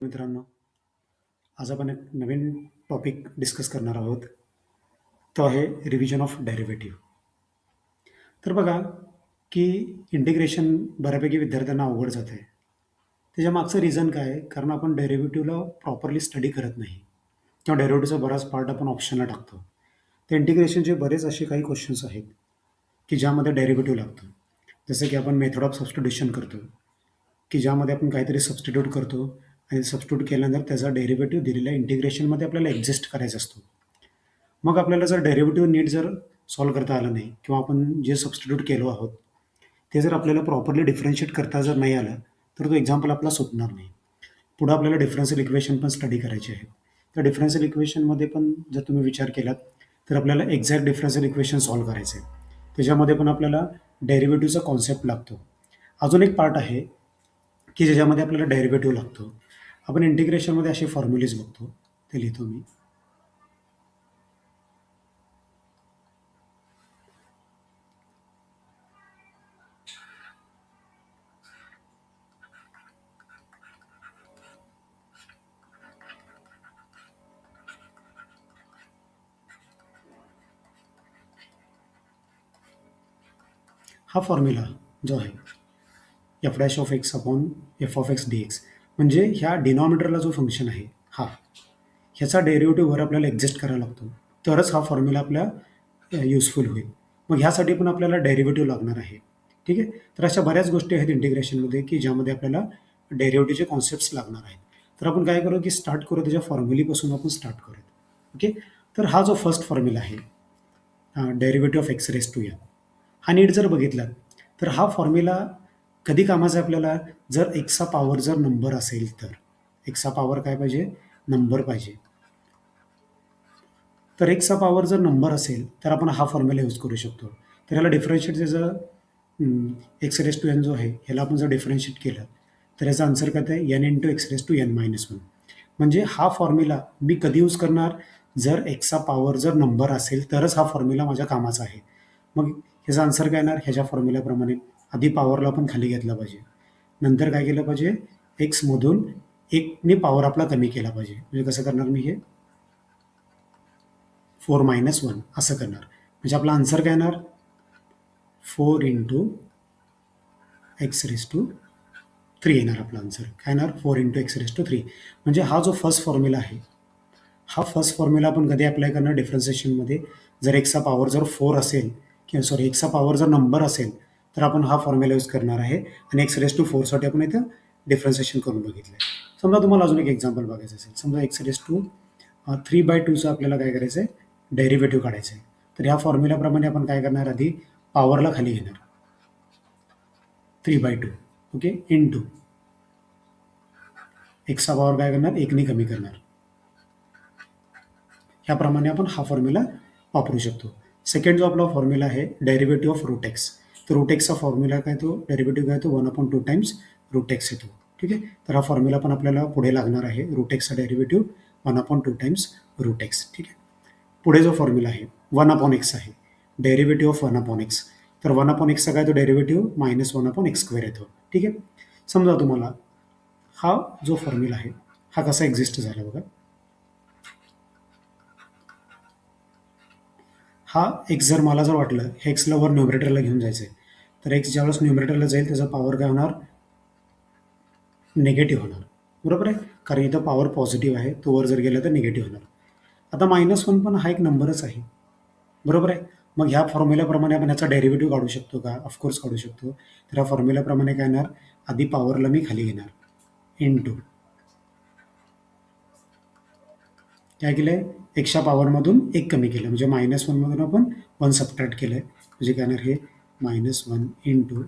मित्रांनो, आज आपण एक नवीन टॉपिक डिस्कस करणार आहोत. तो आहे रिव्हिजन ऑफ डेरिव्हेटिव्ह. तर बघा की इंटिग्रेशन बऱ्यापैकी विद्यार्थ्यांना अवघड जातं आहे. त्याच्या मागचं रिझन काय आहे? कारण आपण डेरिव्हेटिव्हला प्रॉपरली स्टडी करत नाही किंवा डेरिव्हेटिव्हचा बराच पार्ट आपण ऑप्शनला टाकतो. तर इंटिग्रेशनचे बरेच असे काही क्वेश्चन्स आहेत की ज्यामध्ये डेरिव्हेटिव्ह लागतो. जसं की आपण मेथड ऑफ सबस्टिट्यूशन करतो, की ज्यामध्ये आपण काहीतरी सबस्टिट्यूट करतो आणि सबस्टिट्यूट केल्यानंतर त्याचा डेरिव्हेटिव्ह दिलेल्या इंटिग्रेशनमध्ये आपल्याला एक्झिस्ट करायचा असतो. मग आपल्याला जर डेरिव्हेटिव्ह नीट जर सॉल्व्ह करता आलं नाही किंवा आपण जे सबस्टिट्यूट केलो आहोत ते जर आपल्याला प्रॉपरली डिफरन्शिएट करता जर नाही आलं तर तो एक्झाम्पल आपला सुटणार नाही. पुढं आपल्याला डिफरन्शियल इक्वेशन पण स्टडी करायचे आहे. तर डिफरन्शियल इक्वेशनमध्ये पण जर तुम्ही विचार केलात तर आपल्याला एक्झॅक्ट डिफरन्शियल इक्वेशन सॉल्व्ह करायचं आहे. त्याच्यामध्ये पण आपल्याला डेरिव्हेटिव्हचा कॉन्सेप्ट लागतो. अजून एक पार्ट आहे की ज्याच्यामध्ये आपल्याला डेरिव्हेटिव्ह लागतो. आपण इंटिग्रेशनमध्ये असे फॉर्म्युलेज बघतो, ते लिहितो मी. हा फॉर्म्युला जो आहे F dash of x upon F of x D x, म्हणजे ह्या डिनॉमिनेटरला जो फंक्शन आहे ह्याचा डेरिव्हेटिव्हवर आपल्याला एक्झिस्ट करावा लागतो, तरच हा फॉर्म्युला आपल्या युजफुल होईल. मग ह्यासाठी पण आपल्याला डेरिव्हेटिव्ह लागणार आहे. ठीक आहे. तर अशा बऱ्याच गोष्टी आहेत इंटिग्रेशनमध्ये की ज्यामध्ये आपल्याला डेरिव्हेटिव्हचे कॉन्सेप्ट्स लागणार आहेत. तर आपण काय करू की स्टार्ट करू, त्याच्या फॉर्म्युलीपासून आपण स्टार्ट करूया. ओके. तर हा जो फर्स्ट फॉर्म्युला आहे derivative of x raise to n, हा नीट जर बघितला तर हा फॉर्म्युला कधी कामाचा आहे आपल्याला, जर एक्सचा पॉवर जर नंबर असेल तर. एक्सचा पॉवर काय पाहिजे? नंबर पाहिजे. तर एक्सचा पॉवर जर नंबर असेल तर आपण हा फॉर्म्युला यूज करू शकतो. तर ह्याला डिफरन्शिएट त्याचं एक्स रेस टू एन जो आहे ह्याला आपण जर डिफरन्शिएट केलं तर याचा आन्सर काय आहे? N into x raise to n minus one. म्हणजे हा फॉर्म्युला मी कधी यूज करणार? जर एक्सचा पॉवर जर नंबर असेल तरच हा फॉर्म्युला माझ्या कामाचा आहे. मग ह्याचा आन्सर काय येणार? ह्याच्या फॉर्म्युल्याप्रमाणे आधी पॉवरला आपण खाली घेतला पाहिजे, नंतर काय केलं पाहिजे? एक्समधून एकने पॉवर आपला कमी केला पाहिजे. म्हणजे कसं करणार मी हे? 4 मायनस 1 असं करणार. म्हणजे आपला आन्सर काय येणार? 4 इंटू एक्स रेस टू 3 येणार आपला आन्सर. काय येणार? 4 इंटू एक्स रेस टू 3. म्हणजे हा जो फर्स्ट फॉर्म्युला आहे हा फर्स्ट फॉर्म्युला आपण कधी अप्लाय करणार? डिफरन्सिएशनमध्ये. जर एक्सचा पॉवर जर 4 असेल किंवा सॉरी एक्सचा पॉवर जर नंबर असेल तर आपण हा फॉर्म्युला यूज करणार आहे आणि एक्स रेस टू 4साठी आपण इथं डिफरन्सिएशन करून बघितलं आहे. समजा तुम्हाला अजून एक एक्झाम्पल बघायचं असेल, समजा एक्स रेस टू 3/2चं आपल्याला काय करायचं आहे? डेरिव्हेटिव्ह काढायचं आहे. तर ह्या फॉर्म्युल्याप्रमाणे आपण काय करणार? आधी पॉवरला खाली घेणार 3/2. ओके. इंटू एक्सचा पॉवर काय करणार? एकने कमी करणार. ह्याप्रमाणे आपण हा फॉर्म्युला वापरू शकतो. सेकंड जो आपला फॉर्म्युला आहे डेरिव्हेटिव्ह ऑफ रूट एक्स. तर रूट एक्सचा फॉर्म्युला काय? तो डेरिव्हेटिव्ह काय? तो 1/2 टाइम्स रूट एक्स येतो. ठीक आहे. तर हा फॉर्म्युला पण आपल्याला पुढे लागणार आहे. रूट एक्सचा डेरिव्हेटिव्ह 1/2 टाइम्स रूट एक्स. ठीक आहे. पुढे जो फॉर्म्युला आहे 1/x आहे, डेरिव्हेटिव्ह ऑफ 1/x. तर 1/xचा काय? तो डेरिव्हेटिव्ह मायनस 1/x² येतो. ठीक आहे. समजा तुम्हाला हा जो फॉर्म्युला आहे हा कसा एक्झिस्ट झाला बघा. हा एक्स जर मला जर वाटलं हे एक्सला वर न्यूमरेटरला घेऊन जायचं आहे, तर एक्स ज्यावेळेस न्यूमरेटरला जाईल त्याचा पॉवर काय होणार? निगेटिव्ह होणार. बरोबर आहे. कारण इथं पॉवर पॉझिटिव्ह आहे, तो वर जर गेला तर निगेटिव्ह होणार. आता -1 पण हा एक नंबरच आहे. बरोबर आहे. मग ह्या फॉर्म्युल्याप्रमाणे आपण याचा डेरिव्हेटिव्ह काढू शकतो का? ऑफकोर्स काढू शकतो. तर ह्या फॉर्म्युल्याप्रमाणे काय येणार? आधी पॉवरला मी खाली घेणार इंटू काय केलंय? एक्सच्या पॉवरमधून एक कमी केलं, म्हणजे -1 मधून आपण 1 सबट्रॅक्ट केलंय. म्हणजे काय येणार? हे -1 इंटू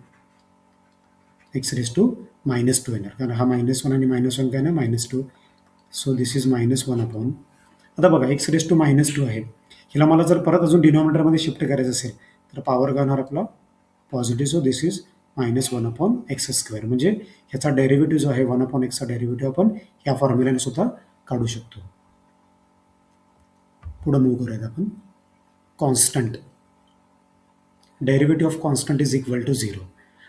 एक्स रेस टू -2 येणार. कारण हा -1 आणि -1 काय ना? -2. So this is -1 upon. आता बघा एक्स रेस टू -2 आहे. हिला मला जर परत अजून डिनॉमिनेटरमध्ये शिफ्ट करायचं असेल तर पॉवर काय होणार आपला? Positive. So this is -1 upon x². म्हणजे ह्याचा डेरिव्हेटिव्ह जो आहे 1/xचा डेरिव्हेटिव्ह आपण ह्या फॉर्म्युल्याने सुद्धा काढू शकतो. पुढे मूव्ह करूयात आपण. Constant. Derivative of constant is equal to 0.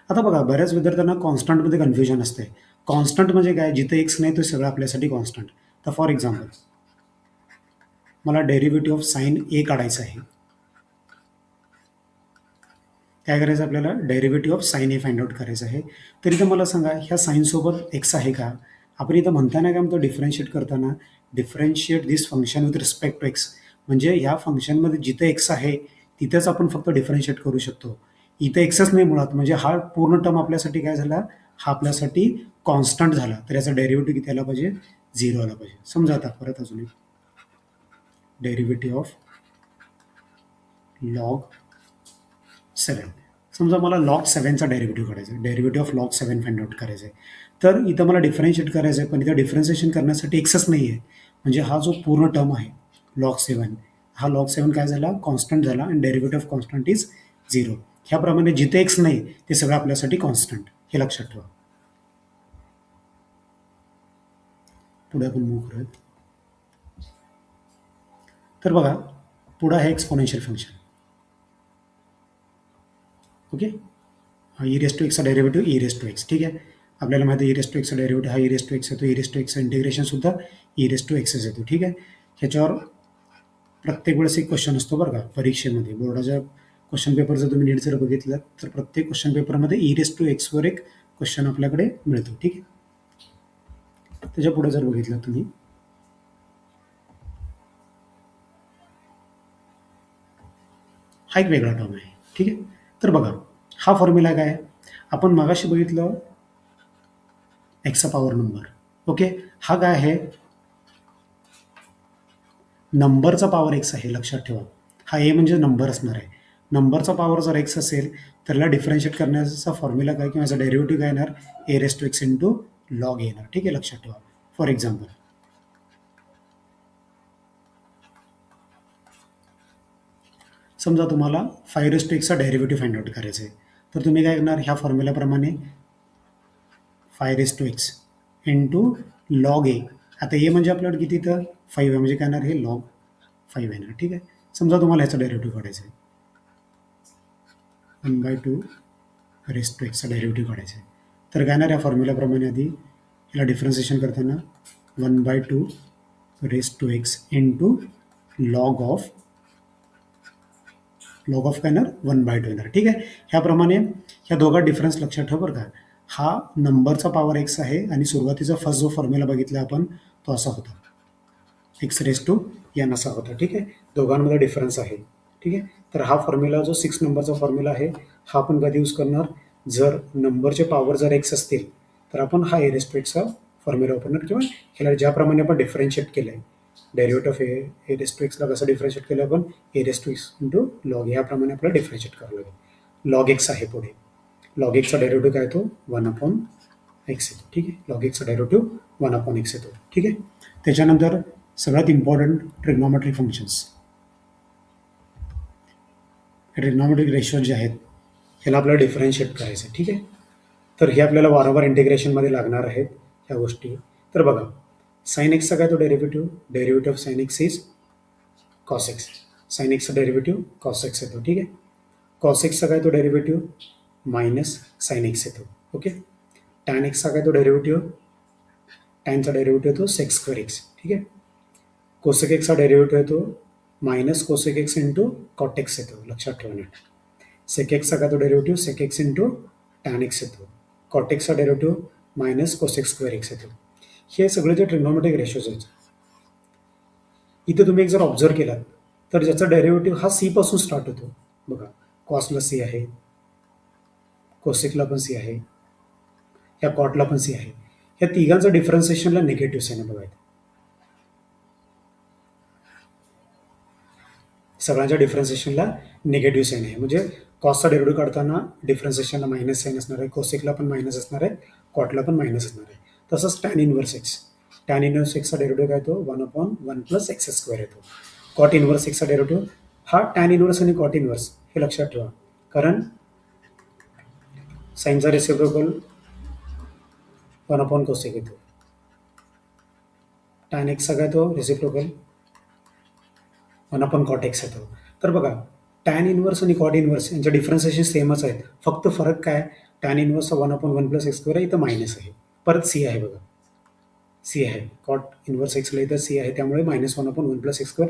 आता बघा बऱ्याच विद्यार्थ्यांना कॉन्स्टंटमध्ये कन्फ्युजन असते. कॉन्स्टंट म्हणजे काय, जिथे एक्स नाही तो सगळं आपल्यासाठी कॉन्स्टंट. तर फॉर एक्झाम्पल मला डेरिव्हेटिव्ह ऑफ साइन ए काढायचं आहे. काय करायचं आपल्याला, derivative of sign A find out करायचं आहे. तर इथं मला सांगा, ह्या साईनसोबत एक्स आहे का? आपण इथं म्हणताना काय म्हणतो, डिफरन्शिएट करताना differentiate this function with respect to x. म्हणजे ह्या फंक्शनमध्ये जिथे एक्स आहे तिथेच आपण फक्त डिफरन्शिएट करू शकतो. इथं एक्सच नाही मुळात, म्हणजे हा पूर्ण टर्म आपल्यासाठी काय झाला, हा आपल्यासाठी कॉन्स्टंट झाला. तर याचा डेरिव्हेटिव्ह किती आला पाहिजे, 0 आला पाहिजे. समजा आता परत अजून एक, डेरिव्हेटिव्ह ऑफ लॉग 7. समजा मला लॉग 7चा डेरिव्हेटिव्ह काढायचा आहे, derivative of log 7 find out करायचं आहे. तर इथं मला डिफरन्शिएट करायचं आहे, पण इथं डिफरन्शिएशन करण्यासाठी एक्सच नाही आहे. म्हणजे हा जो पूर्ण टर्म आहे लॉग 7, हा लॉग 7 काय झाला, कॉन्स्टंट झाला, आणि डेरिव्हेटिव्ह ऑफ कॉन्स्टंट इज 0. ह्याप्रमाणे जिथे एक्स नाही ते सगळं आपल्यासाठी कॉन्स्टंट, हे लक्षात ठेवा. पुढे आपण मूव्ह करूयात. तर बघा, पुढं आहे exponential function. Okay, e raise to एक्सचा derivative e raise to x. ठीक आहे, आपल्याला माहिती आहे ई रेस टू एक्सचा डेरिव्हेटिव्ह हा ई रेस टू एक्स येतो. ई रेस टू एक्सचं इंटिग्रेशन सुद्धा ई रेस टू एक्सच येतो. ठीक आहे, ह्याच्यावर प्रत्येक वेळेस एक क्वेश्चन असतो बरं का परीक्षेमध्ये. बोर्डाच्या क्वेश्चन पेपर जर तुम्ही नीट जर बघितलं तर प्रत्येक क्वेश्चन पेपरमध्ये ई रेस टू एक्सवर एक क्वेश्चन आपल्याकडे मिळतो. ठीक आहे, त्याच्या पुढे जर बघितलं तुम्ही, हा एक वेगळा टर्म आहे. ठीक आहे, तर बघा हा फॉर्म्युला काय, आपण मगाशी बघितलं एक्सचा पॉवर नंबर. ओके, हा काय आहे, नंबरचा पॉवर एक्स आहे, लक्षात ठेवा. हा ए म्हणजे नंबर असणार आहे. नंबरचा पॉवर जर एक्स असेल तर याला डिफरन्शिएट करण्याचा फॉर्म्युला काय, किंवा याचा डेरिव्हेटिव्ह काय येणार, a raise to x into log येणार. ठीक आहे, लक्षात ठेवा. फॉर एक्झाम्पल समजा तुम्हाला 5 रेस टू एक्सचा डेरिव्हेटिव्ह फाइंड आउट करायचं आहे, तर तुम्ही काय करणार, ह्या फॉर्म्युल्याप्रमाणे 5 raise to x into log a. आता ए म्हणजे आपल्याकडे किती, तर 5 आहे, म्हणजे काय येणार, हे लॉग 5 येणार. ठीक आहे, समजा तुम्हाला ह्याचा डेरिव्हेटिव्ह काढायचा आहे, 1/2 रेस टू एक्सचा डेरिव्हेटिव्ह काढायचा आहे. तर काय येणार, या फॉर्म्युल्याप्रमाणे आधी याला डिफरन्सिएशन करताना 1/2 raise to x into log of काय येणार, 1/2 येणार. ठीक आहे, ह्याप्रमाणे ह्या दोघा डिफरन्स लक्षात ठेवा बरं का. हा नंबरचा पॉवर एक्स आहे, आणि सुरुवातीचा फर्स्ट जो फॉर्म्युला बघितला आपण तो असा होता, एक्स रेस टू एन असा होता. ठीक आहे, दोघांमध्ये डिफरन्स आहे. ठीक आहे, तर हा फॉर्म्युला जो 6 नंबरचा फॉर्म्युला आहे, हा आपण कधी यूज करणार, जर नंबरचे पॉवर जर एक्स असतील तर आपण हा ए रेस टू एक्सचा फॉर्म्युला वापरणार, किंवा ह्याला ज्याप्रमाणे आपण डिफरन्शिएट केलं आहे, derivative of a raise to एक्सला कसं डिफरन्शिएट केलं आपण, a raise to x into log, ह्याप्रमाणे आपल्याला डिफरन्शिएट करावं लागेल. लॉग एक्स आहे पुढे, लॉग एक्सचा डेरिव्हेटिव्ह काय येतो, 1/x येतो. ठीक आहे, लॉग एक्सचा डेरिव्हेटिव्ह 1/x येतो. ठीक आहे, त्याच्यानंतर सगळ्यात important trigonometric functions, trigonometric ratio जे आहेत ह्याला आपल्याला डिफरन्शिएट करायचं आहे. ठीक आहे, तर हे आपल्याला वारंवार इंटिग्रेशनमध्ये लागणार आहेत ह्या गोष्टी. तर बघा, साइन एक्सचा काय तो derivative, derivative of sine x is cos x. Sine एक्सचा डेरिव्हेटिव्ह कॉस एक्स येतो. ठीक आहे, कॉस एक्सचा काय तो डेरिव्हेटिव्ह मायनस साइन एक्स येतो. ओके, टॅन एक्सचा काय तो डेरिव्हेटिव्ह, टॅनचा डेरिव्हेटिव्ह येतो सेक स्क्वेअर एक्स. ठीक आहे, कोसेक एक्सचा डेरिव्हेटिव्ह येतो minus cosec x into cot x येतो, लक्षात ठेवा नीट. सेक एक्सचा काय तो derivative sec x into tan x येतो. कॉट एक्सचा derivative minus cosec square x येतो. हे सगळे जे ट्रिग्नॉमेट्रिक रेशोज आहेत, इथे तुम्ही एक जर ऑब्झर्व केलात तर ज्याचा डेरिव्हेटिव्ह हा सी पासून स्टार्ट होतो. बघा, कॉसला सी आहे, कोसेकला पण सी आहे, या कॉटला पण सी आहे. या तिघांचं डिफरन्सिएशनला निगेटिव्ह साईन बघा, सगळ्यांच्या डिफरन्सिएशनला निगेटिव्ह साईन आहे. म्हणजे कॉसचा डेरिव्हेटिव्ह काढताना डिफरन्सिएशनला मायनस साईन असणार आहे, कोसेकला पण मायनस असणार आहे, कॉटला पण मायनस असणार आहे. तसंच tan inverse x, tan inverse एक्सचा डेरिव्हेटिव्ह काय येतो, 1/1 प्लस एक्स स्क्वेअर येतो. कॉट इनव्हर्स एक्सचा डेरिव्हेटिव्ह हा टॅन इनव्हर्स आणि कॉट इनव्हर्स हे लक्षात ठेवा, कारण साईनचा रेसिप्रोकल 1/कोसेक कोसेक येतो. टॅन एक्सचा काय तो रेसिप्रोकल 1/कॉट एक्स येतो. तर बघा, टॅन इनव्हर्स आणि कॉट इनव्हर्स यांच्या डिफरन्सिएशन सेमच आहेत, फक्त फरक काय, टॅन इनव्हर्सचा 1/1 प्लस एक्स स्क्वेअर आहे, इथं मायनस आहे. परत सी आहे बघा, सी आहे, कॉट इन्व्हर्स एक्सला इथं सी आहे, त्यामुळे -1/1 + x²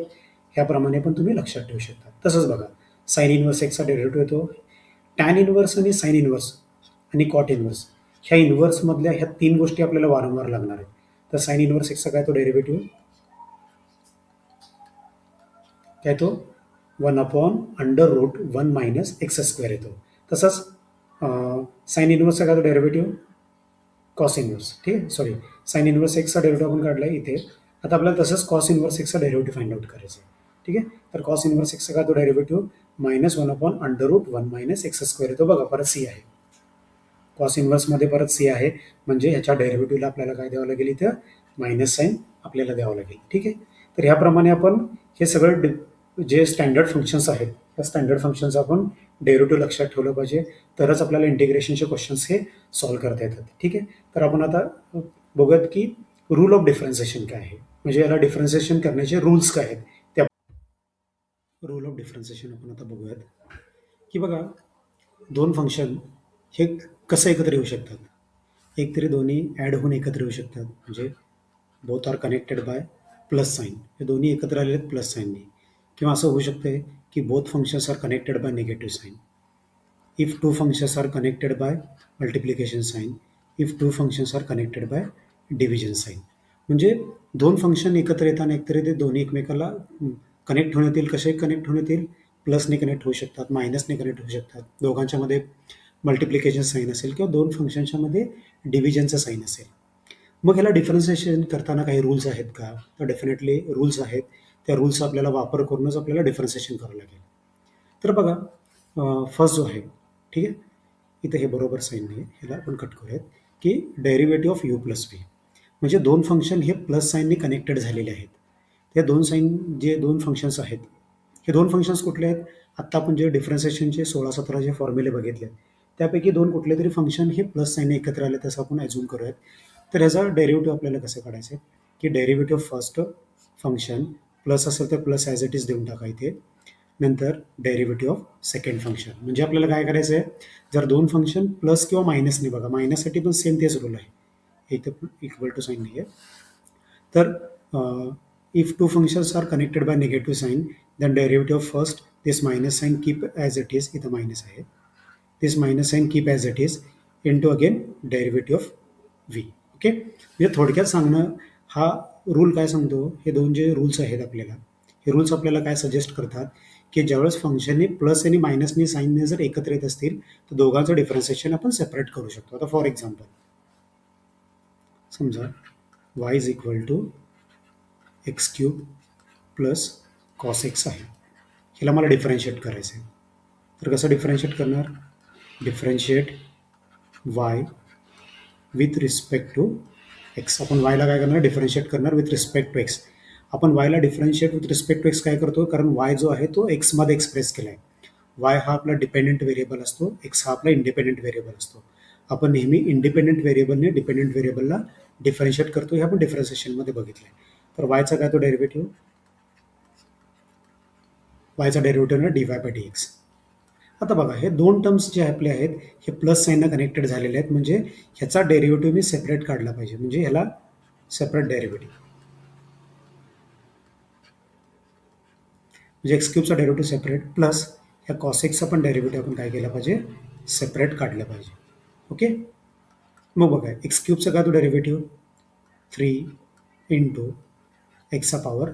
ह्याप्रमाणे पण तुम्ही लक्षात ठेवू शकता. तसंच बघा, साइन इन्व्हर्स एक्सचा डेरिव्हेटिव्ह येतो, टॅन इन्व्हर्स आणि साइन इन्व्हर्स आणि कॉट इन्व्हर्स ह्या इन्व्हर्समधल्या ह्या 3 गोष्टी आपल्याला वारंवार लागणार आहेत. तर साइन इन्व्हर्स एक्सचा काय तो डेरिव्हेटिव्ह, काय तो 1/√1 - x² येतो. तसंच साइन इन्व्हर्सचा काय तो डेरिव्हेटिव्ह, कॉस इन्व्हर्स, ठीक आहे, सॉरी, साइन इन्व्हर्स एक्सचा डेरिव्हेटिव्ह आपण काढला इथे. आता आपल्याला तसंच कॉस इन्व्हर्स एक्सचा डेरिव्हेटिव्ह फाइंड आउट करायचं आहे, ठीक आहे. तर कॉस इन्व्हर्स एक्सचा काय तो डेरिव्हेटिव्ह -1/√1 - x² येतो बघा, परत सी आहे. कॉस इन्व्हर्समध्ये परत सी आहे, म्हणजे ह्याच्या डेरिव्हेटिव्हला आपल्याला काय द्यावं लागेल, इथं मायनस साईन आपल्याला द्यावं लागेल, ठीक आहे. तर ह्याप्रमाणे आपण हे सगळं जे स्टँडर्ड फंक्शन्स आहेत, त्या स्टँडर्ड फंक्शन्स आपण डेरिव्हेटिव्ह लक्षात ठेवलं पाहिजे, तरच आपल्याला इंटिग्रेशनचे क्वेश्चन्स हे सॉल्व्ह करता येतात, ठीक आहे. तर आपण आता बघूयात की रूल ऑफ डिफरन्सिएशन काय आहे, म्हणजे याला डिफरन्सिएशन करण्याचे रूल्स काय आहेत. त्या रूल ऑफ डिफरन्सिएशन आपण आता बघूयात की बघा, दोन फंक्शन हे कसं एकत्र येऊ शकतात. एक तरी दोन्ही ॲड होऊन एकत्र येऊ शकतात, म्हणजे both are connected by plus sign, हे दोन्ही एकत्र आलेले आहेत प्लस साईनने. किंवा असं होऊ शकते की both functions are connected by negative sign. If two functions are connected by multiplication sign, if two functions are connected by division sign. म्हणजे दोन फंक्शन एकत्र येताना एकतर ते दोन्ही एकमेकाला कनेक्ट होऊन येतील. कसे कनेक्ट होऊन येतील, प्लसने कनेक्ट होऊ शकतात, मायनसने कनेक्ट होऊ शकतात, दोघांच्यामध्ये मल्टिप्लिकेशन साईन असेल किंवा दोन फंक्शनच्या मध्ये डिव्हिजनचं साईन असेल. मग ह्याला डिफरन्सिएशन करताना काही रूल्स आहेत का, तर डेफिनेटली रूल्स आहेत. त्या रूल्सचा आपल्याला वापर करूनच आपल्याला डिफरन्सिएशन करावं लागेल. तर बघा, फर्स्ट जो आहे, ठीक आहे, इथे हे बरोबर साईन नाही, ह्याला आपण कट करूयात, की derivative of u plus v, म्हणजे दोन फंक्शन हे प्लस साईनने कनेक्टेड झालेले आहेत. त्या दोन साईन जे दोन फंक्शन्स आहेत, हे दोन फंक्शन्स कुठले आहेत, आत्ता आपण जे डिफरन्सिएशनचे 16-17 जे फॉर्म्युले बघितले त्यापैकी दोन कुठले तरी फंक्शन हे प्लस साईनने एकत्र आले, तसं आपण ॲझ्युम करूयात. तर ह्याचा डेरिव्हेटिव्ह आपल्याला कसं काढायचं आहे, की डेरिव्हेटिव्ह फर्स्ट फंक्शन प्लस असेल तर प्लस ॲज इट इज देऊन टाका इथे, नंतर डेरिव्हेटिव्ह ऑफ सेकंड फंक्शन. म्हणजे आपल्याला काय करायचं आहे, जर दोन फंक्शन प्लस किंवा मायनसने, बघा मायनससाठी पण सेम तेच रूल आहे, इथं इक्वल टू साईन नाही आहे. तर if two functions are connected by negative sign, then derivative of first this minus sign keep as it is, इथं मायनस आहे, this minus sign keep as it is into again derivative of v. Okay, म्हणजे थोडक्यात सांगणं, हा rule काय सांगतो, हे दोन जे रूल्स आहेत आपल्याला, हे रूल्स आपल्याला काय सजेस्ट करतात, की ज्यावेळेस फंक्शनने प्लस आणि मायनसनी साईनने जर एकत्र येत असतील तर दोघांचं डिफरन्सिएशन आपण सेपरेट करू शकतो. आता फॉर एक्झाम्पल समजा y is equal to x³ plus cos x आहे, ह्याला मला डिफरन्शिएट करायचं आहे. तर कसं डिफरन्शिएट करणार, differentiate y with respect to x. आपण वायला काय करणार, डिफरन्शिएट करणार विथ रिस्पेक्ट टू एक्स. आपण वायला differentiate with respect to x काय करतो, कारण वाय जो आहे तो एक्समध्ये एक्सप्रेस केला आहे. वाय हा आपला डिपेंडंट व्हेरिएबल असतो, एक्स हा आपला इंडिपेंडंट व्हेरिएबल असतो. आपण नेहमी इंडिपेंडंट व्हेरिएबलने डिपेंडंट व्हेरिएबलला डिफरन्शिएट करतो, हे आपण डिफरन्सिएशनमध्ये बघितलं आहे. तर वायचा काय तो डेरिव्हेटिव्ह, वायचा डेरिव्हेटिव्ह ना dy/dx. आता बघा, हे दोन टर्म्स जे आपले आहेत हे प्लस साईननं कनेक्टेड झालेले आहेत, म्हणजे ह्याचा डेरिव्हेटिव्ह मी सेपरेट काढला पाहिजे, म्हणजे ह्याला सेपरेट डेरिव्हेटिव्ह, म्हणजे x³ डेरिव्हेटिव्ह सेपरेट, प्लस ह्या कॉस एक्सचा पण डेरिव्हेटिव्ह आपण काय केलं पाहिजे, सेपरेट काढलं पाहिजे. ओके, मग बघा x³ काय तो डेरिव्हेटिव्ह 3 इंटू एक्सचा पॉवर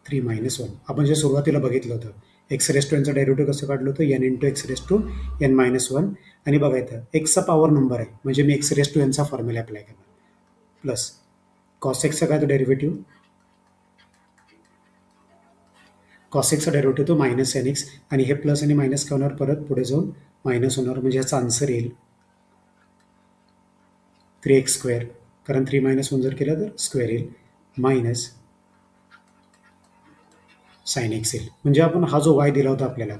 3-1. आपण जे सुरुवातीला बघितलं होतं, x⁻² डेरिव्हेटिव्ह कसं काढलं होतं, n इंटू x⁻n-1. आणि बघा इथं एक्सचा पॉवर नंबर आहे, म्हणजे मी x⁻n चा फॉर्म्युला अप्लाय करणार, प्लस कॉस एक्सचा काय तो डेरिव्हेटिव्ह, कॉस एक्सचा डेरिव्हेटिव्ह तो -nx, आणि हे प्लस आणि मायनस काय होणार, परत पुढे जाऊन मायनस होणार, म्हणजे ह्याचा आन्सर येईल 3x², कारण 3-1 जर केलं तर स्क्वेअर येईल, मायनस साइन एक्स येईल. म्हणजे आपण हा जो वाय दिला होता आपल्याला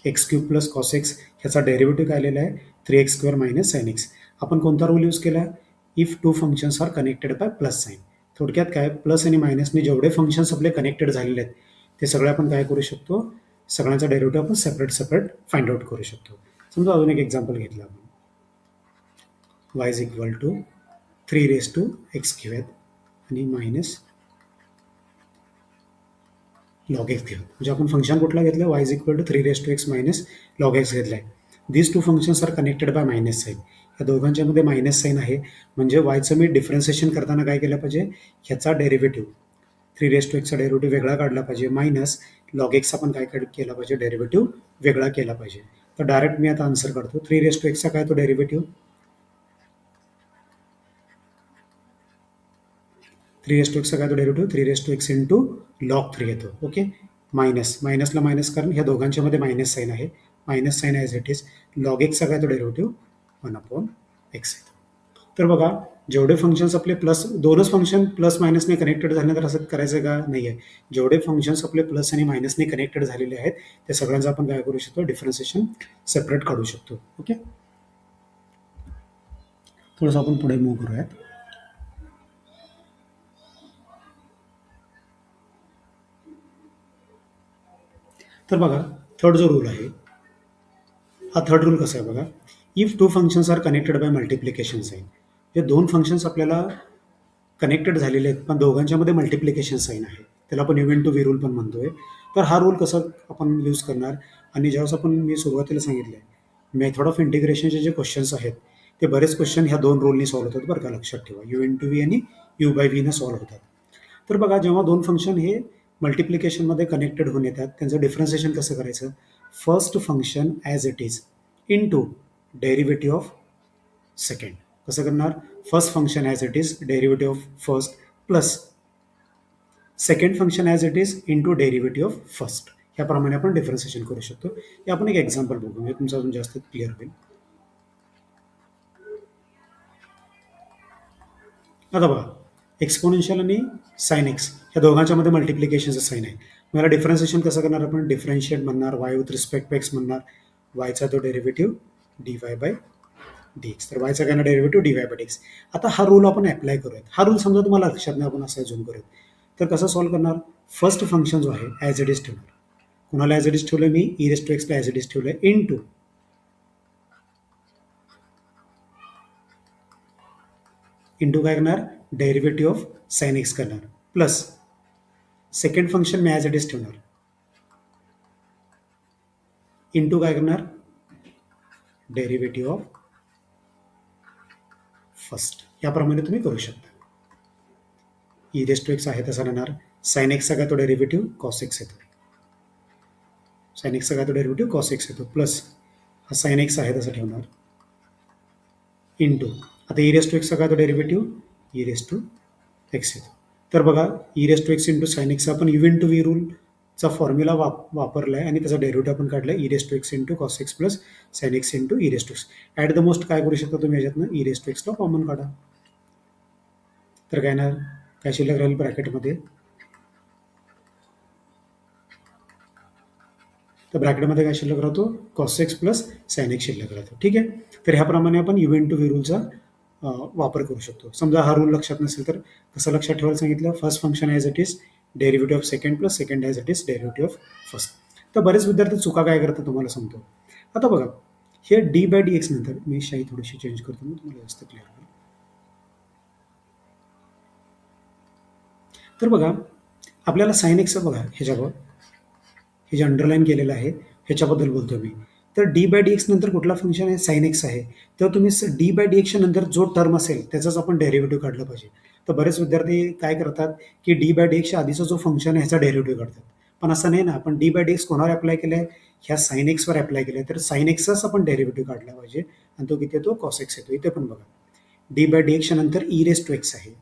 x³ प्लस कॉस एक्स, ह्याचा डेरिव्हेटिव्ह काय आलेला आहे 3x² मायनस साइन एक्स. आपण कोणता रूल यूज केला, if two functions are connected by plus sign. थोडक्यात काय, प्लस आणि मायनसने जेवढे फंक्शन्स आपले कनेक्टेड झालेले आहेत ते सगळे आपण काय करू शकतो, सगळ्यांचा डेरिव्हेटिव्ह आपण सेपरेट फाइंड आउट करू शकतो. समजा अजून एक एक्झाम्पल घेतलं आपण, y इज इक्वल टू 3 घेऊयात आणि मायनस लॉग एक्स घेऊयात. म्हणजे आपण फंक्शन कुठला घेतलं, y is equal to 3 minus log x घेतला आहे. These two functions are connected by minus sign. या दोघांच्या मध्ये मायनस साईन आहे, म्हणजे वायचं मी डिफरन्सिएशन करताना काय केलं पाहिजे, ह्याचा डेरिव्हेटिव्ह 3 डेरिव्हेटिव्ह वेगळा काढला पाहिजे, मायनस लॉग एक्स आपण काय केला पाहिजे, डेरिव्हेटिव्ह वेगळा केला पाहिजे. तर डायरेक्ट मी आता आन्सर काढतो. 3 काय तो डेरिव्हेटिव्ह, 3 काय तो डेरिव्हेटिव्ह 3 इंटू लॉग 3 येतो. ओके, मायनस मायनसला मायनस, कारण ह्या दोघांच्या मध्ये मायनस साईन आहे, minus sign as it is. Log एक्सचा काय तो डेरिव्हेटिव्ह 1/x येतो. तर बघा, जेवढे फंक्शन्स आपले प्लस, दोनच फंक्शन प्लस मायनसने कनेक्टेड झाले तर असं करायचं का, नाही आहे. जेवढे फंक्शन्स आपले प्लस आणि मायनसने कनेक्टेड झालेले आहेत त्या सगळ्यांचं आपण काय करू शकतो, डिफरन्सिएशन सेपरेट काढू शकतो. ओके, थोडंसं आपण पुढे मूव्ह करूयात. तर बघा, थर्ड जो रूल आहे, हा थर्ड रूल कसा आहे बघा, if two functions are connected by multiplication sign. जे दोन फंक्शन्स आपल्याला कनेक्टेड झालेले आहेत पण दोघांच्यामध्ये मल्टिप्लिकेशन साईन आहे, त्याला आपण इव्हेंट टू व्ही रूल पण म्हणतोय. तर हा रूल कसा आपण यूज करणार, आणि ज्यावेळेस आपण, मी सुरुवातीला सांगितलं आहे, मेथड ऑफ इंटिग्रेशनचे जे क्वेश्चन्स आहेत ते बरेच क्वेश्चन ह्या दोन रूलनी सॉल्व्ह होतात बरं का, लक्षात ठेवा. यू इन टू व्ही आणि यू बाय व्हीनं सॉल्व्ह होतात. तर बघा, जेव्हा दोन फंक्शन हे मल्टिप्लिकेशनमध्ये कनेक्टेड होऊन येतात त्यांचं डिफरन्सिएशन कसं करायचं, first function as it is into derivative of second. कसं करणार, first function as it is derivative of first plus second function as it is into derivative of first. ह्याप्रमाणे आपण डिफरन्सिएशन करू शकतो. हे आपण एक एक्झाम्पल बघू, म्हणजे तुमचं अजून जास्त क्लिअर होईल. आता बघा, एक्सपोनेन्शियल आणि साइन एक्स ह्या दोघांच्या मध्ये मल्टिप्लिकेशनचं साईन आहे. मला डिफरन्सिएशन कसं करणार, आपण डिफरन्शिएट म्हणणार, y with respect to x म्हणणार, वायचा तो derivative d y by d x. तर वायचा काय ना derivative d y by d x. आता हा रूल आपण अप्लाय करूयात. हा रूल समजा तुम्हाला लक्षात नाही, आपण असं झूम करूयात. तर कसं सॉल्व्ह करणार, फर्स्ट फंक्शन जो आहे ॲज इट इज ठेवणार. कुणाला ॲज इट इज ठेवलं, मी ई रेस टू एक्सला ॲज इट इज ठेवलं इन टू इंटू काय करणार, डेरिव्हेटिव्ह ऑफ साइन एक्स करणार, प्लस सेकंड फंक्शन मी ॲज इट इज ठेवणार इंटू काय करणार, डेरिव्हेटिव्ह ऑफ फर्स्ट. याप्रमाणे तुम्ही करू शकता. ई रेस टू एक्स आहे तसा राहणार, साइन एक्सचा काय तो डेरिव्हेटिव्ह कॉस एक्स येतो, साइन एक्सचा काय तो डेरिव्हेटिव्ह कॉस एक्स येतो, प्लस हा साइन एक्स आहे तसा ठेवणार इंटू, आता ई रेस टू एक्सचा काय तो derivative e raise to x येतो. तर बघा, e raise to x into sine x आपण यू इंटू व्ही रूलचा फॉर्म्युला वापरला आहे आणि त्याचा डेरिव्हेटिव्ह आपण काढला e raise to x into cos x plus sine x into e raise to x. At the most काय करू शकता तुम्ही याच्यातनं, ई रेस टू एक्सला कॉमन काढा. तर काय ना, काय शिल्लक राहील ब्रॅकेटमध्ये, तर ब्रॅकेटमध्ये काय शिल्लक राहतो, cos x plus sine x शिल्लक राहतो. ठीक आहे, तर ह्याप्रमाणे आपण यू इन टू व्ही रूलचा वापर करू शकतो. समजा हा रूल लक्षात नसेल तर कसं लक्षात ठेवायला सांगितलं, first function as it is derivative of second plus second as it is derivative of first. तर बरेच विद्यार्थी चुका काय करतात तुम्हाला सांगतो. आता बघा, हे डी बाय डी एक्स नंतर मी शाही थोडीशी चेंज करतो, मी तुम्हाला जास्त क्लिअर होईल. तर बघा, आपल्याला साइन एक्स बघा ह्याच्यावर, हे जे अंडरलाईन केलेलं आहे ह्याच्याबद्दल बोलतो मी. तर डी बाय डी एक्स नंतर कुठला फंक्शन आहे, साइन एक्स आहे. तर तुम्ही डी बाय डी एक्सच्या नंतर जो टर्म असेल त्याचाच आपण डेरिव्हेटिव्ह काढलं पाहिजे. तर बरेच विद्यार्थी काय करतात की डी बाय डी एक्सच्या आधीचा जो फंक्शन आहे ह्याचा डेरिव्हेटिव्ह काढतात, पण असं नाही ना. आपण डी बाय डी एक्स कोणावर अप्लाय केलं आहे, ह्या साइन एक्सवर अप्लाय केलं आहे. तर साइन एक्सचाच आपण डेरिव्हेटिव्ह काढला पाहिजे, आणि तो किती येतो, कॉस एक्स येतो. इथे पण बघा, डी बाय डी एक्सच्या नंतर ई रेस टू एक्स आहे,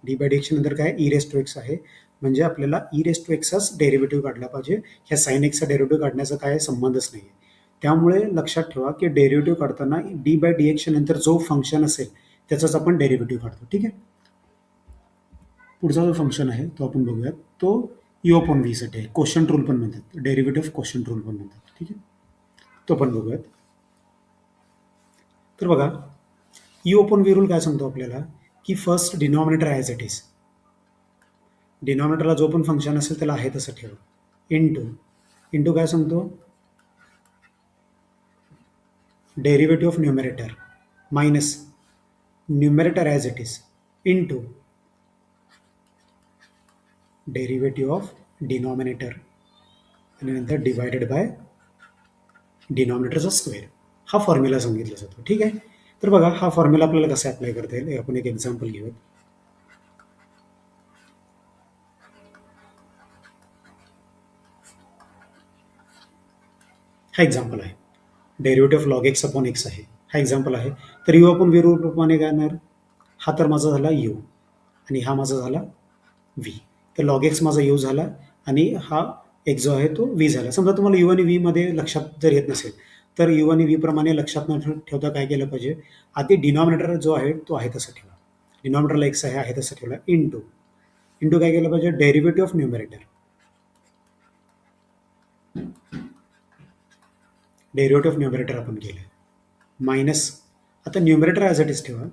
डी बाय डी एक्सच्या नंतर काय, ई रेस टू एक्स आहे, म्हणजे आपल्याला ई रेस टू एक्सचाच डेरिव्हेटिव्ह काढला पाहिजे. ह्या साइन एक्सचा डेरिव्हेटिव्ह काढण्याचा काय संबंधच नाही आहे. त्यामुळे लक्षात ठेवा की डेरिव्हेटिव्ह काढताना डी बाय डी एक्सच्या नंतर जो फंक्शन असेल त्याचाच आपण डेरिव्हेटिव्ह काढतो. ठीक आहे, पुढचा जो फंक्शन आहे तो आपण बघूयात. तो यू अपॉन व्हीसाठी आहे, कोशंट रूल पण म्हणतात, डेरिव्हेटिव्ह ऑफ कोशंट रूल पण म्हणतात. ठीक आहे, तो पण बघूयात. तर बघा, यू अपॉन व्ही रूल काय सांगतो आपल्याला, की first denominator as it is, डिनॉमिनेटरला जो पण फंक्शन असेल त्याला आहे तसं ठेवा, इंटू इंटू काय सांगतो, derivative of numerator minus numerator as it is into derivative of denominator आणि नंतर डिवायडेड बाय डिनॉमिनेटरचा स्क्वेअर हा फॉर्म्युला सांगितला जातो. ठीक आहे. तर बघा हा फॉर्म्युला आपल्याला कसा अप्लाय करता येईल हे आपण एक एक्झाम्पल घेऊयात. हा एक्झाम्पल आहे. Derivative of log x upon x आहे. हा एक्झाम्पल आहे. तर यू आपण व्ही रूपाने काय येणार? हा तर माझा झाला यू आणि हा माझा झाला व्ही. तर लॉग एक्स माझा यू झाला आणि हा एक्स जो आहे तो व्ही झाला. समजा तुम्हाला यू आणि व्हीमध्ये लक्षात जर येत नसेल तर यू आणि व्ही प्रमाणे लक्षात न ठेवता काय केलं पाहिजे? आधी डिनॉमिनेटर जो आहे तो आहे तसा ठेवा. डिनॉमिनेटरला एक्स आहे तसा ठेवला इंटू इंटू काय केलं पाहिजे? Derivative of numerator. Derivative of numerator आपण केलं मायनस आता न्यूमरेटर ॲज इट इज ठेवा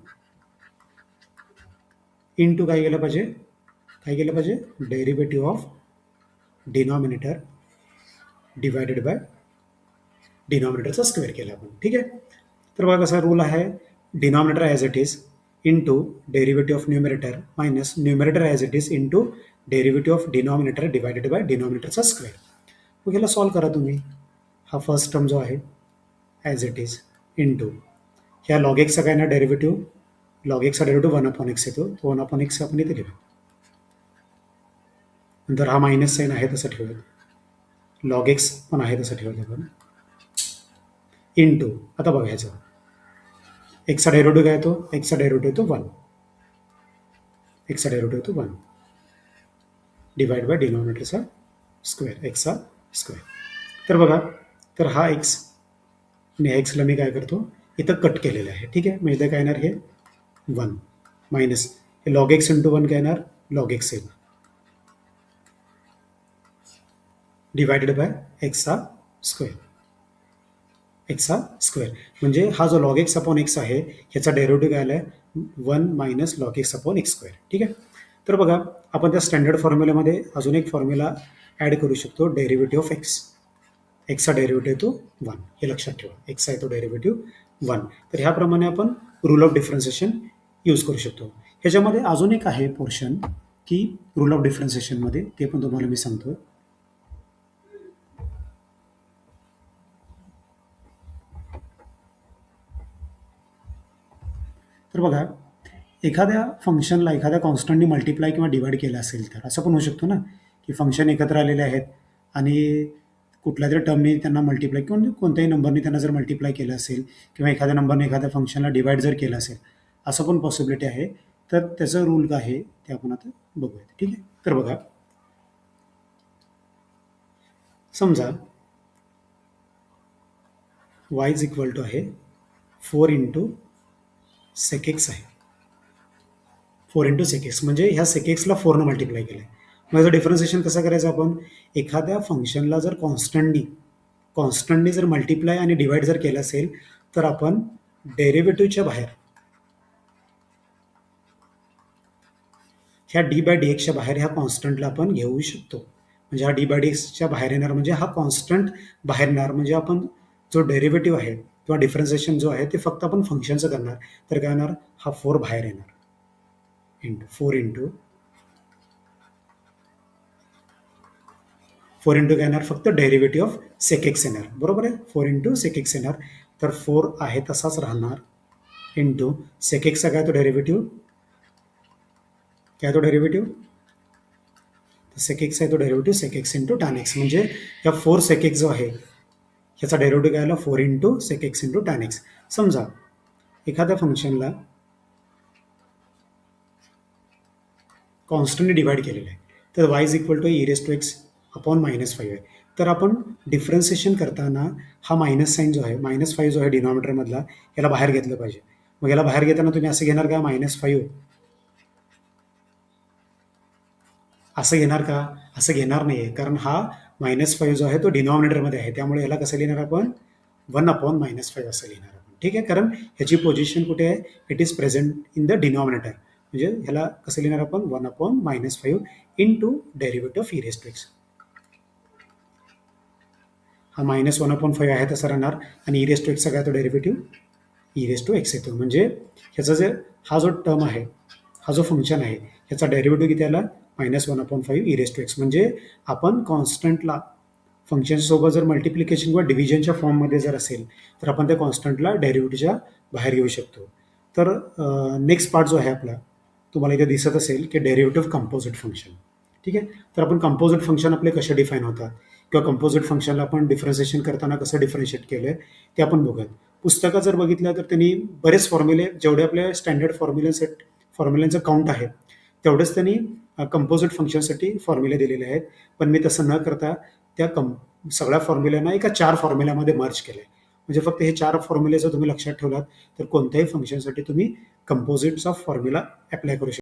इंटू काय केलं पाहिजे? काय केलं पाहिजे? Derivative of denominator divided by डिनॉमिनेटरचा स्क्वेअर केला आपण. ठीक आहे. तर बघा कसा रूल आहे. Denominator as it is into derivative of numerator minus numerator as it is into derivative of denominator divided by डिनॉमिनेटरचा स्क्वेअर. मग ह्याला सॉल्व करा तुम्ही. हा फर्स्ट टर्म जो आहे ॲज इट इज इंटू ह्या लॉग एक्सचा काय ना डेरिव्हेटिव्ह लॉग एक्सचा डेरिव्हेटिव्ह 1/x येतो. तो 1/x आपण इथे लिहू. नंतर हा मायनस साईन आहे तसं ठेवूया. लॉग एक्स पण आहे तसं ठेवूया आपण इंटू आता बघायचं एक्सचा डेरिव्हेटिव्ह काय येतो? एक्सचा डेरिव्हेटिव्ह येतो 1. एक्सचा डेरिव्हेटिव्ह येतो 1 डिवाइड बाय डिनॉमिनेटरचा स्क्वेअर एक्सचा स्क्वेअर. तर बघा तर हा एक्स आणि ह्या एक्सला मी काय करतो इथं कट केलेलं आहे. ठीक आहे. मग इथं काय येणार हे 1 मायनस हे लॉग एक्स इंटू 1 काय येणार? लॉग एक्स येईल डिवायडेड बाय एक्सचा स्क्वेअर. एक्सचा स्क्वेअर म्हणजे हा जो लॉग एक्स अपॉन एक्स आहे ह्याचा डेरिव्हेटिव्ह काय आला आहे? 1 minus log x upon x square. ठीक आहे. तर बघा आपण त्या स्टँडर्ड फॉर्म्युल्यामध्ये अजून एक फॉर्म्युला ॲड करू शकतो. Derivative of x. एक्सचा डेरिव्हेटिव्ह तो 1 हे लक्षात ठेवा. एक्सचा आहे तो डेरिव्हेटिव्ह 1. तर ह्याप्रमाणे आपण रूल ऑफ डिफरन्सिएशन यूज करू शकतो. ह्याच्यामध्ये अजून एक आहे पोर्शन की रूल ऑफ डिफरन्सिएशनमध्ये ते पण तुम्हाला मी सांगतो. तर बघा एखाद्या फंक्शनला एखाद्या कॉन्स्टंटनी मल्टिप्लाय किंवा डिवाइड केलं असेल तर असं पण होऊ शकतो ना की फंक्शन एकत्र आलेले आहेत आणि कुठल्या तरी टर्मनी त्यांना मल्टिप्लाय किंवा कोणत्याही नंबरनी त्यांना जर मल्टिप्लाय केलं असेल किंवा एखाद्या नंबरने एखाद्या फंक्शनला डिवाइड जर केलं असेल असं पण पॉसिबिलिटी आहे. तर त्याचं रूल काय आहे ते आपण आता बघूया. ठीक आहे. तर बघा समजा y इज इक्वल टू आहे 4 इंटू सेक एक्स आहे. 4 इंटू सेक एक्स म्हणजे ह्या सेक एक्सला 4नं मल्टिप्लाय केलं आहे. मग याचं डिफरन्सिएशन कसं करायचं आपण? एखाद्या फंक्शनला जर कॉन्स्टंटनी जर मल्टिप्लाय आणि डिवाइड जर केलं असेल तर आपण डेरिव्हेटिव्हच्या बाहेर ह्या डी बाय डी एक्सच्या बाहेर ह्या कॉन्स्टंटला आपण घेऊ शकतो. म्हणजे हा डी बाय डी एक्सच्या बाहेर येणार म्हणजे हा कॉन्स्टंट बाहेर येणार म्हणजे आपण जो डेरिव्हेटिव्ह आहे किंवा डिफरन्सिएशन जो आहे ते फक्त आपण फंक्शनचं करणार. तर काय होणार? हा 4 बाहेर येणार इंटू 4 इंटू काय येणार? फक्त डेरिव्हेटिव्ह ऑफ सेक एक्स येणार. बरोबर आहे. 4 इंटू सेक एक्स येणार. तर 4 आहे तसाच राहणार इंटू सेक एक्सचा काय तो डेरिव्हेटिव्ह काय तो डेरिव्हेटिव्ह सेक एक्स आहे तो derivative sec x into tan x म्हणजे या 4 सेक एक्स जो आहे ह्याचा डेरिव्हेटिव्ह काय आला? 4 into sec x into tan x. समजा एखाद्या फंक्शनला कॉन्स्टंटने डिवाइड केलेलं आहे तर y is equal to raise to x upon -5 आहे. तर आपण डिफरन्सिएशन करताना हा मायनस साईन जो आहे -5 जो आहे डिनॉमिनेटरमधला याला बाहेर घेतलं पाहिजे. मग याला बाहेर घेताना तुम्ही असं घेणार का? -5 असं घेणार का? असं घेणार नाही आहे कारण हा -5 जो आहे तो डिनॉमिनेटरमध्ये आहे. त्यामुळे याला कसं लिहिणार आपण? 1/-5 असं लिहिणार आपण. ठीक आहे. कारण ह्याची पोझिशन कुठे आहे? It is present in the denominator. म्हणजे ह्याला कसं लिहिणार आपण? 1/-5 into derivative of raise to x. हा -1/5 आहे तसा राहणार आणि रेज टू एक्सचा काय तो डेरिव्हेटिव्ह रेज टू एक्स येतो. म्हणजे ह्याचा जे हा जो टर्म आहे, हा जो फंक्शन आहे, ह्याचा डेरिव्हेटिव्ह किती आला? -1/5 म्हणजे आपण कॉन्स्टंटला फंक्शनसोबत जर मल्टिप्लिकेशन किंवा डिव्हिजनच्या फॉर्ममध्ये जर असेल, तर आपण त्या कॉन्स्टंटला डेरिव्हेटिव्हच्या बाहेर घेऊ शकतो. तर नेक्स्ट पार्ट जो आहे आपला, तुम्हाला इथे दिसत असेल की डेरिव्हेटिव्ह कंपोजिट फंक्शन. ठीक आहे. तर आपण कंपोजिट फंक्शन आपले कसे डिफाईन होतात किंवा कंपोजिट फंक्शनला आपण डिफरन्शिएशन करताना कसं डिफरन्शिएट केलंय ते आपण बघूयात. पुस्तकात जर बघितलं तर त्यांनी बरेच फॉर्म्युले, जेवढे आपल्या स्टँडर्ड फॉर्म्युल्यांचं काउंट आहे, तेवढेच त्यांनी कंपोजिट फंक्शनसाठी फॉर्म्युले दिलेले आहेत. पण मी तसं न करता त्या सगळ्या फॉर्म्युल्यांना एका 4 फॉर्म्युल्यामध्ये मर्ज केलंय. म्हणजे फक्त हे 4 फॉर्म्युले जर तुम्ही लक्षात ठेवलात, तर कोणत्याही फंक्शनसाठी तुम्ही कंपोजिट्स ऑफ फॉर्म्युला अप्लाय करू शकता.